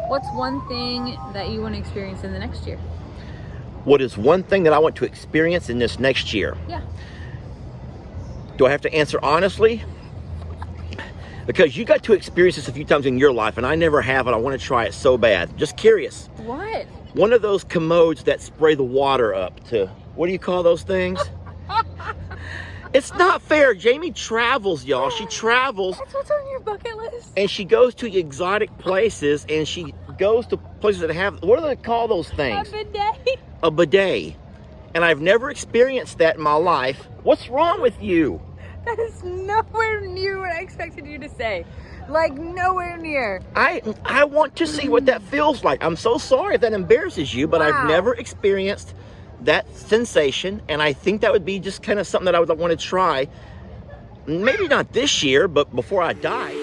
What's one thing that you want to experience in the next year? What is one thing that I want to experience in this next year? Yeah. Do I have to answer honestly? Because you got to experience this a few times in your life, and I never have, and I want to try it so bad. Just curious. What? One of those commodes that spray the water up to, what do you call those things? It's not fair. Jamie travels, y'all. She travels. That's what's on your bucket list. And she goes to exotic places, and she goes to places that have, what do they call those things? A bidet. A bidet. And I've never experienced that in my life. What's wrong with you? That is nowhere near what I expected you to say. Like, nowhere near. I want to see what that feels like. I'm so sorry if that embarrasses you, but Wow. I've never experienced that sensation, and I think that would be just kind of something that I would want to try. Maybe not this year, but before I die.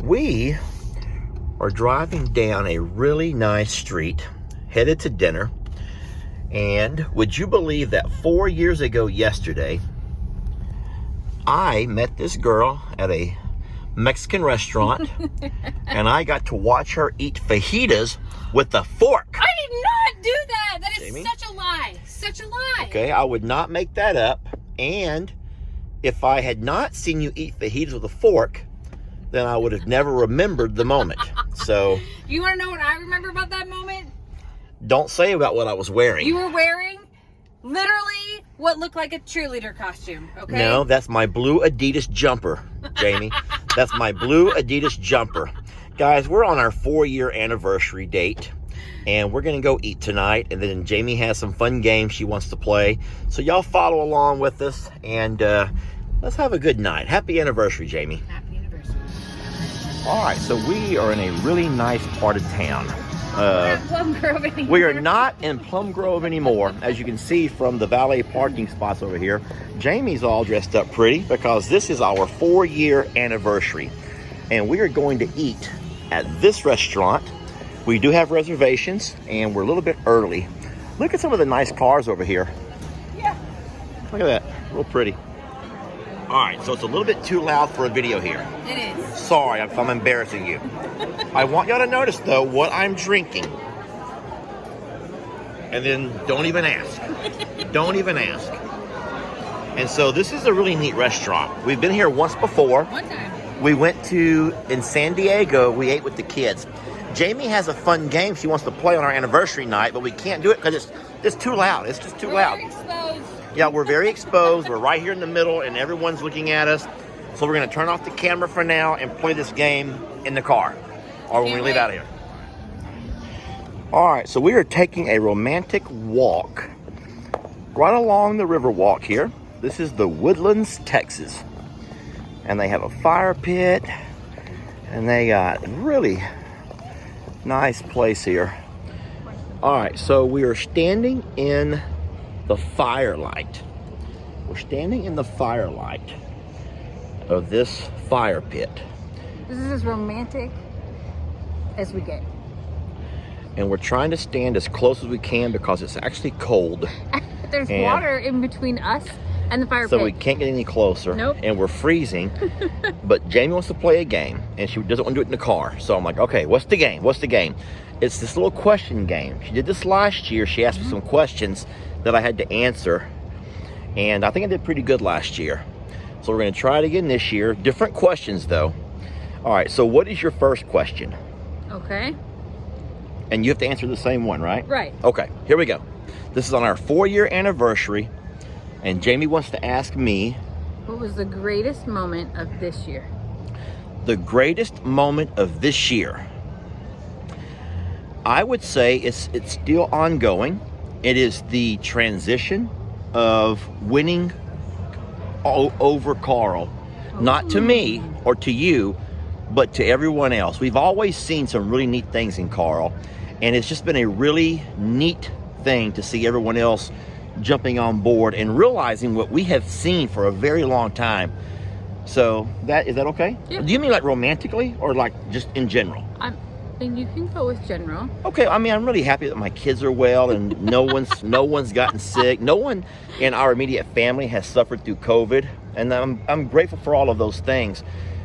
We are driving down a really nice street, headed to dinner. And would you believe that 4 years ago yesterday, I met this girl at a Mexican restaurant, and I got to watch her eat fajitas with a fork. I did not do that. That is Jamie? such a lie. Such a lie. Okay, I would not make that up. And if I had not seen you eat fajitas with a fork, then I would have never remembered the moment. So You want to know what I remember about that moment? don't say about what I was wearing. You were wearing literally what looked like a cheerleader costume, okay? No, that's my blue Adidas jumper, Jamie. That's my blue Adidas jumper. Guys, we're on our 4-year anniversary date, and we're going to go eat tonight, and then Jamie has some fun games she wants to play. So y'all follow along with us, and let's have a good night. Happy anniversary, Jamie. Happy anniversary. All right, so we are in a really nice part of town. We're not Plum Grove anymore. We are not in Plum Grove anymore. As you can see from the valet parking spots over here, Jamie's all dressed up pretty because this is our 4-year anniversary. And we are going to eat at this restaurant. We do have reservations, and we're a little bit early. Look at some of the nice cars over here. Yeah. Look at that, real pretty. All right, so it's a little bit too loud for a video here. It is. Sorry if I'm embarrassing you. I want y'all to notice, though, what I'm drinking. And then don't even ask. Don't even ask. And so this is a really neat restaurant. We've been here once before. One time. We went to, in San Diego, we ate with the kids. Jamie has a fun game she wants to play on our anniversary night, but we can't do it because it's too loud. It's just too loud. We're exposed. Yeah, we're very exposed. We're right here in the middle, and everyone's looking at us. So we're going to turn off the camera for now and play this game in the car or when we leave out of here. All right, so we are taking a romantic walk right along the river walk here. This is the Woodlands, Texas. And they have a fire pit, and they got a really nice place here. All right, so we are standing in the firelight. We're standing in the firelight of this fire pit. This is as romantic as we get. And we're trying to stand as close as we can because it's actually cold. There's And- water in between us and the fire So pit. we can't get any closer. Nope. And we're freezing. But Jamie wants to play a game, and she doesn't want to do it in the car. So I'm like, okay, what's the game? What's the game? It's this little question game. She did this last year. She asked me some questions that I had to answer. And I think I did pretty good last year. So we're going to try it again this year. Different questions, though. All right, so what is your first question? Okay. And you have to answer the same one, right? Right. Okay, here we go. This is on our 4-year anniversary, and Jamie wants to ask me, What was the greatest moment of this year? the greatest moment of this year. I would say it's still ongoing. It is the transition of winning over Carl. Not to me or to you, but to everyone else. We've always seen some really neat things in Carl, and it's just been a really neat thing to see everyone else jumping on board and realizing what we have seen for a very long time. So is that okay? Yeah. Do you mean like romantically or like just in general? Then you can go with general. Okay, I mean, I'm really happy that my kids are well and no one's gotten sick. No one in our immediate family has suffered through COVID, and I'm grateful for all of those things.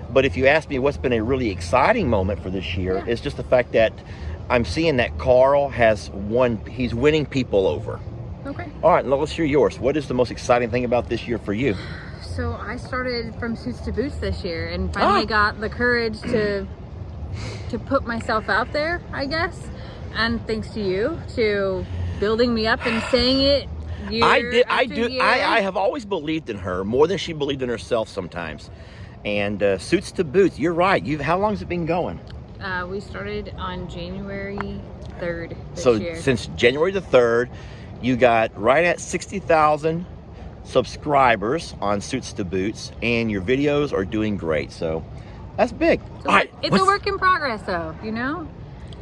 But if you ask me what's been a really exciting moment for this year, it's just the fact that I'm seeing that Carl he's winning people over. Okay. All right, now let's hear yours. What is the most exciting thing about this year for you? So I started from suits to boots this year and finally got the courage to put myself out there, I guess. And thanks to you, to building me up and saying it I have always believed in her more than she believed in herself sometimes. And suits to boots, you're right. How long has it been going? We started on January 3rd this year. Since January the 3rd, you got right at 60,000 subscribers on Suits to Boots, and your videos are doing great. So that's big. So it's a work in progress, though, you know?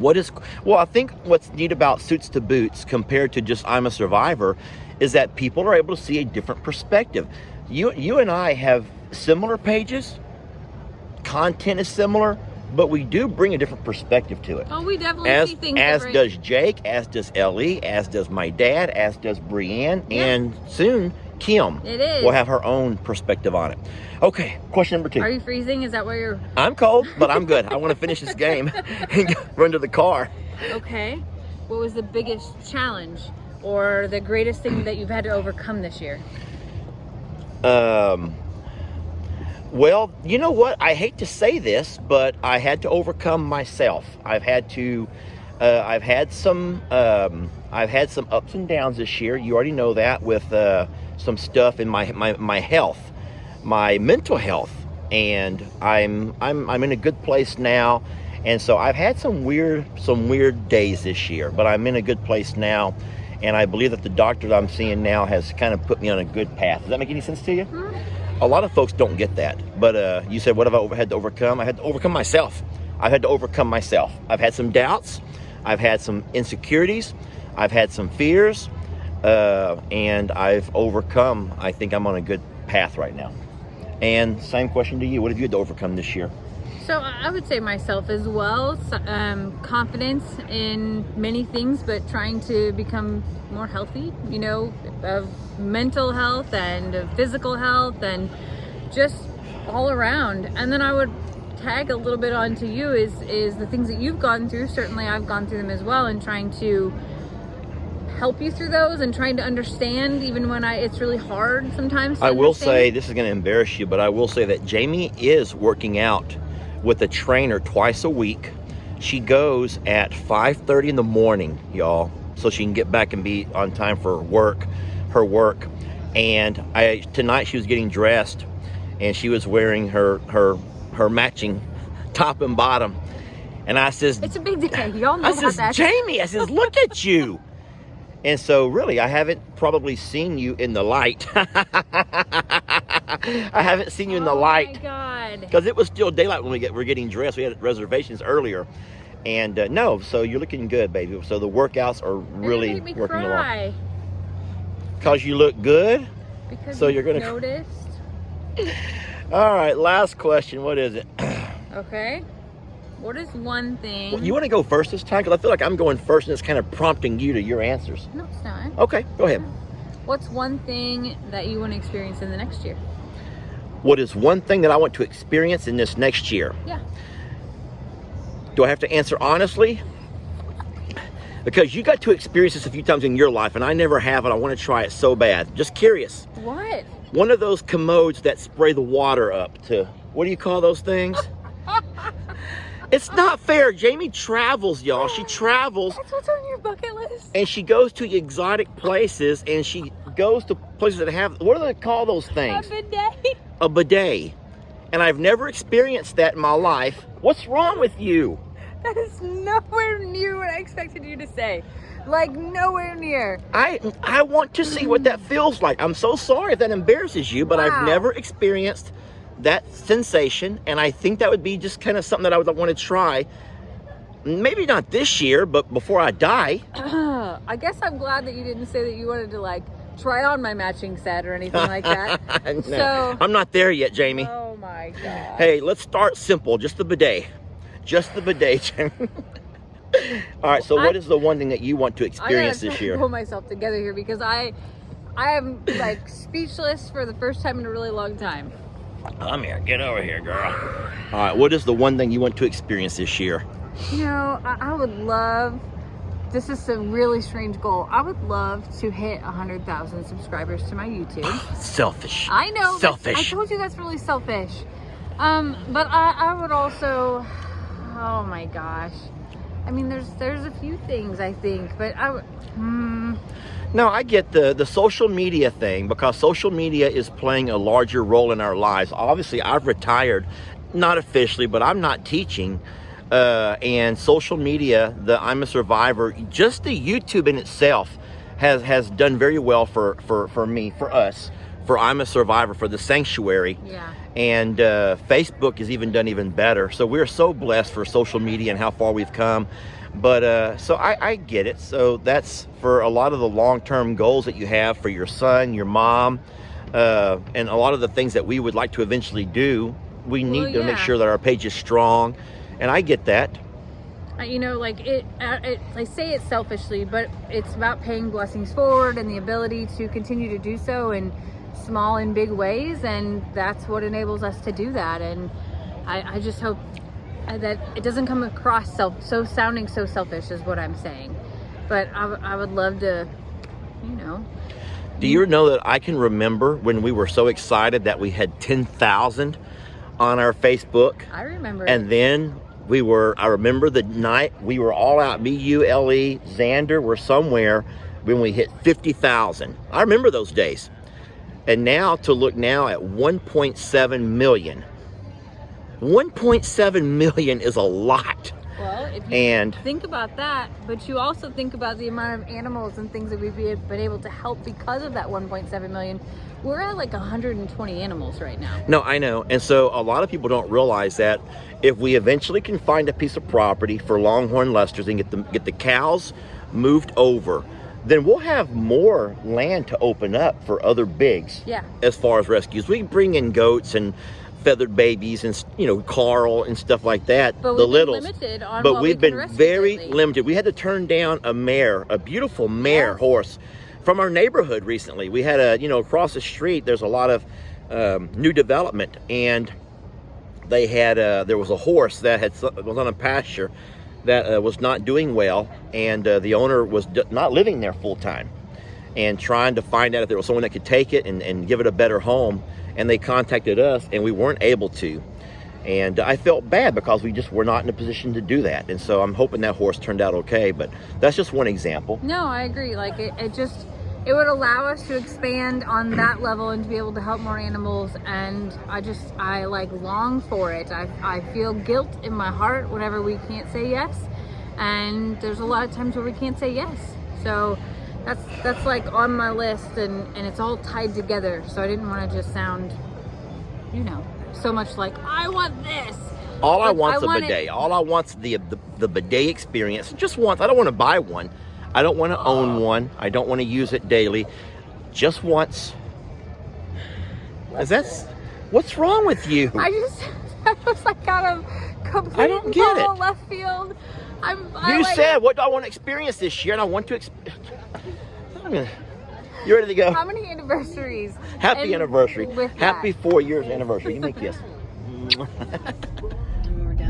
I think what's neat about Suits to Boots compared to just I'm a Survivor is that people are able to see a different perspective. You and I have similar pages, content is similar, but we do bring a different perspective to it. Oh, we definitely see things as different. does Jake, as does Ellie, as does my dad, as does Brienne, and soon Kim will have her own perspective on it. Okay, question number 2. Are you freezing? Is that where you're... I'm cold, but I'm good. I want to finish this game and run to the car. Okay. What was the biggest challenge or the greatest thing that you've had to overcome this year? Well, you know what? I hate to say this, but I had to overcome myself. I've had some ups and downs this year. You already know that with some stuff in my health, my mental health, and I'm in a good place now. And so I've had some weird days this year, but I'm in a good place now. And I believe that the doctor that I'm seeing now has kind of put me on a good path. Does that make any sense to you? Mm-hmm. A lot of folks don't get that. But you said, what have I had to overcome? I had to overcome myself. I've had to overcome myself. I've had some doubts. I've had some insecurities. I've had some fears. And I've overcome. I think I'm on a good path right now. And same question to you. What have you had to overcome this year? So I would say myself as well. Confidence in many things, but trying to become more healthy, you know, of mental health and of physical health and just all around. And then I would tag a little bit onto you is the things that you've gone through. Certainly I've gone through them as well, and trying to help you through those and trying to understand even when it's really hard sometimes to I will understand. say, this is going to embarrass you, but I will say that Jami is working out with a trainer twice a week. She goes at 5:30 in the morning, y'all, so she can get back and be on time for her work. And tonight she was getting dressed, and she was wearing her matching top and bottom. And I says, it's a big day. Y'all know I about says, that. Jami, I says, look at you. And so really, I haven't probably seen you in the light. I haven't seen you in the light. Oh my God. Because it was still daylight when we're getting dressed. We had reservations earlier. And no, so you're looking good, baby. So the workouts are really made me working cry. along. Because you look good? Because so you're going to noticed. All right, last question. What is it? Okay. What is one thing... You want to go first this time? Because I feel like I'm going first and it's kind of prompting you to your answers. No, it's not. Okay, go ahead. What's one thing that you want to experience in the next year? What is one thing that I want to experience in this next year? Yeah. Do I have to answer honestly? Because you got to experience this a few times in your life, and I never have, and I want to try it so bad. Just curious. What? One of those commodes that spray the water up to, what do you call those things? It's not fair. Jami travels, y'all. She travels. That's what's on your bucket list. And she goes to exotic places, and she goes to places that have, what do they call those things? A bidet. A bidet. And I've never experienced that in my life. What's wrong with you? That is nowhere near what I expected you to say. Like, nowhere near. I want to see what that feels like. I'm so sorry if that embarrasses you, but Wow. I've never experienced that sensation, and I think that would be just kind of something that I would want to try. Maybe not this year, but before I die. I guess I'm glad that you didn't say that you wanted to, like, try on my matching set or anything like that. No, So, I'm not there yet, Jami. oh my God. Hey, let's start simple. Just the bidet. Just the bidet, Jami. All right, so what is the one thing that you want to experience I gotta this year? pull myself together here because I am like speechless for the first time in a really long time. Come here, get over here, girl. All right, what is the one thing you want to experience this year? You know, I would love, this is a really strange goal. I would love to hit 100,000 subscribers to my YouTube. Selfish. I know. Selfish. I told you that's really selfish. But I would also, oh my gosh. I mean, there's a few things I think, but I would, No, I get the social media thing, because social media is playing a larger role in our lives. Obviously, I've retired, not officially, but I'm not teaching. And social media, the I'm a Survivor, just the YouTube in itself has done very well for me, for us, for I'm a Survivor, for the sanctuary. yeah. And Facebook has even done even better. So we're so blessed for social media and how far we've come. But so I get it. So that's for a lot of the long-term goals that you have for your son, your mom, and a lot of the things that we would like to eventually do. We need to make sure that our page is strong. And I get that. You know, like I say it selfishly, but it's about paying blessings forward and the ability to continue to do so in small and big ways, and that's what enables us to do that. And I just hope that it doesn't come across sounding so selfish is what I'm saying. But I would love to, you know. Do you know that I can remember when we were so excited that we had 10,000 on our Facebook? I remember. And then I remember the night we were all out, me, you, Ellie, Xander, were somewhere when we hit 50,000. I remember those days. And now to look now at 1.7 million. 1.7 million is a lot. Well, if you think about that, but you also think about the amount of animals and things that we've been able to help because of that 1.7 million. We're at like 120 animals right now. No, I know. And so a lot of people don't realize that if we eventually can find a piece of property for Longhorn Lesters and get the cows moved over, then we'll have more land to open up for other bigs. Yeah. As far as rescues, we bring in goats and feathered babies and, you know, Carl and stuff like that. But the we've littles. been limited on but what we've we can been rescue very lately. limited. We had to turn down a mare, a beautiful mare horse from our neighborhood recently. We had across the street, there's a lot of new development, and they had there was a horse that was on a pasture that was not doing well, and the owner was not living there full time, and trying to find out if there was someone that could take it and give it a better home. And they contacted us, and we weren't able to. And I felt bad because we just were not in a position to do that. And so I'm hoping that horse turned out okay, but that's just one example. No, I agree. Like it would allow us to expand on that level and to be able to help more animals. And I like long for it. I feel guilt in my heart whenever we can't say yes. And there's a lot of times where we can't say yes. So that's like on my list, and it's all tied together. So I didn't want to just sound, so much like I want this. All I want's a bidet. All I want's the bidet experience. Just once. I don't want to buy one. I don't want to own one. I don't want to use it daily. Just once. What's wrong with you? I was like out of complete I don't get it. left field. You said, what do I want to experience this year? And I want to You ready to go? How many anniversaries? Happy anniversary. Happy 4 years anniversary. You make this.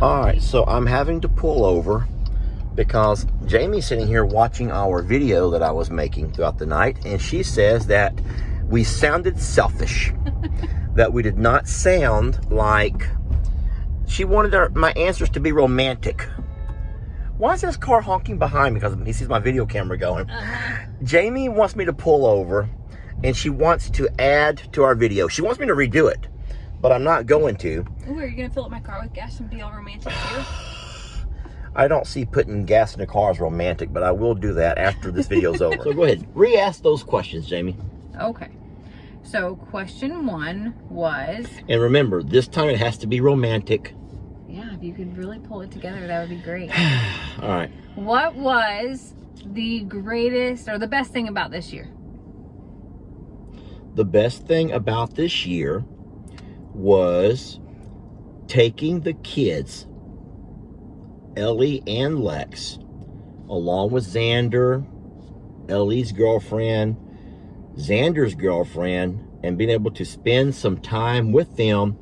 All right, so I'm having to pull over because Jamie's sitting here watching our video that I was making throughout the night, and she says that we sounded selfish, that we did not sound like, she wanted my answers to be romantic. Why is this car honking behind me? Because he sees my video camera going. Jamie wants me to pull over, and she wants to add to our video. She wants me to redo it, but I'm not going to. Ooh, are you going to fill up my car with gas and be all romantic too? I don't see putting gas in a car as romantic, but I will do that after this video's over. So go ahead, re-ask those questions, Jamie. Okay. So question 1 was... And remember, this time it has to be romantic. Yeah, if you could really pull it together, that would be great. All right. What was the greatest or the best thing about this year? The best thing about this year was taking the kids, Ellie and Lex, along with Xander, Ellie's girlfriend, Xander's girlfriend, and being able to spend some time with them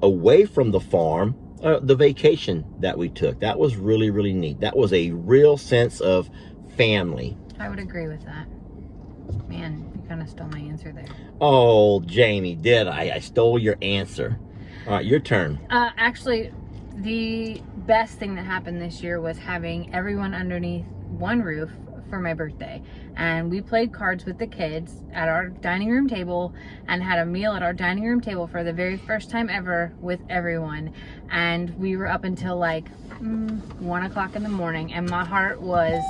away from the farm, the vacation that we took. That was really, really neat. That was a real sense of family. I would agree with that. Man, you kind of stole my answer there. Oh, Jamie, did I? I stole your answer. All right, your turn. Actually, the best thing that happened this year was having everyone underneath one roof for my birthday. And we played cards with the kids at our dining room table and had a meal at our dining room table for the very first time ever with everyone. And we were up until like 1 o'clock in the morning, and my heart was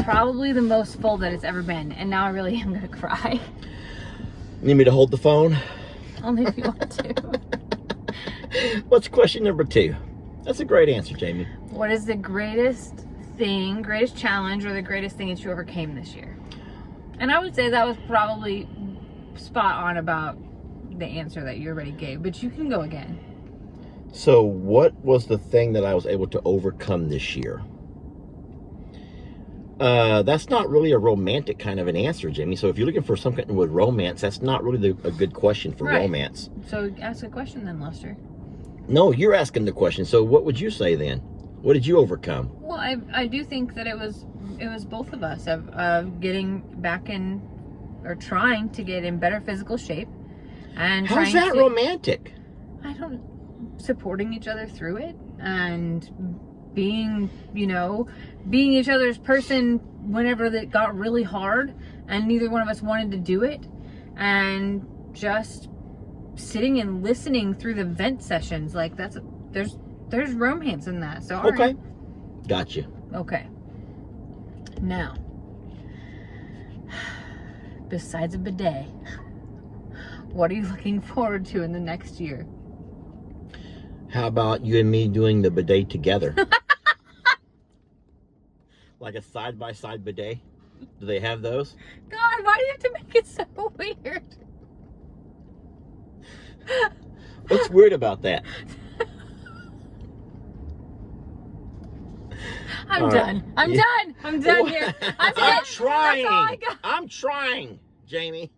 probably the most full that it's ever been. And now I really am gonna cry. Need me to hold the phone? Only if you want to. What's question number 2? That's a great answer, Jamie. What is the greatest challenge, or the greatest thing that you overcame this year? And I would say that was probably spot on about the answer that you already gave, but you can go again. So what was the thing that I was able to overcome this year? That's not really a romantic kind of an answer, Jamie. So if you're looking for something with romance, that's not really a good question for romance. So ask a question then, Lester. No, you're asking the question. So what would you say then? What did you overcome? Well, I do think that it was both of us of getting back in, or trying to get in better physical shape, and how's that romantic? I don't, supporting each other through it and being each other's person whenever that got really hard and neither one of us wanted to do it, and just sitting and listening through the vent sessions. Like there's romance in that. So okay, right. Gotcha. Okay. Now, besides a bidet, what are you looking forward to in the next year? How about you and me doing the bidet together? Like a side-by-side bidet? Do they have those? God, why do you have to make it so weird? What's weird about that? I'm done. I'm done. I'm done here. I'm trying. I'm trying, Jamie.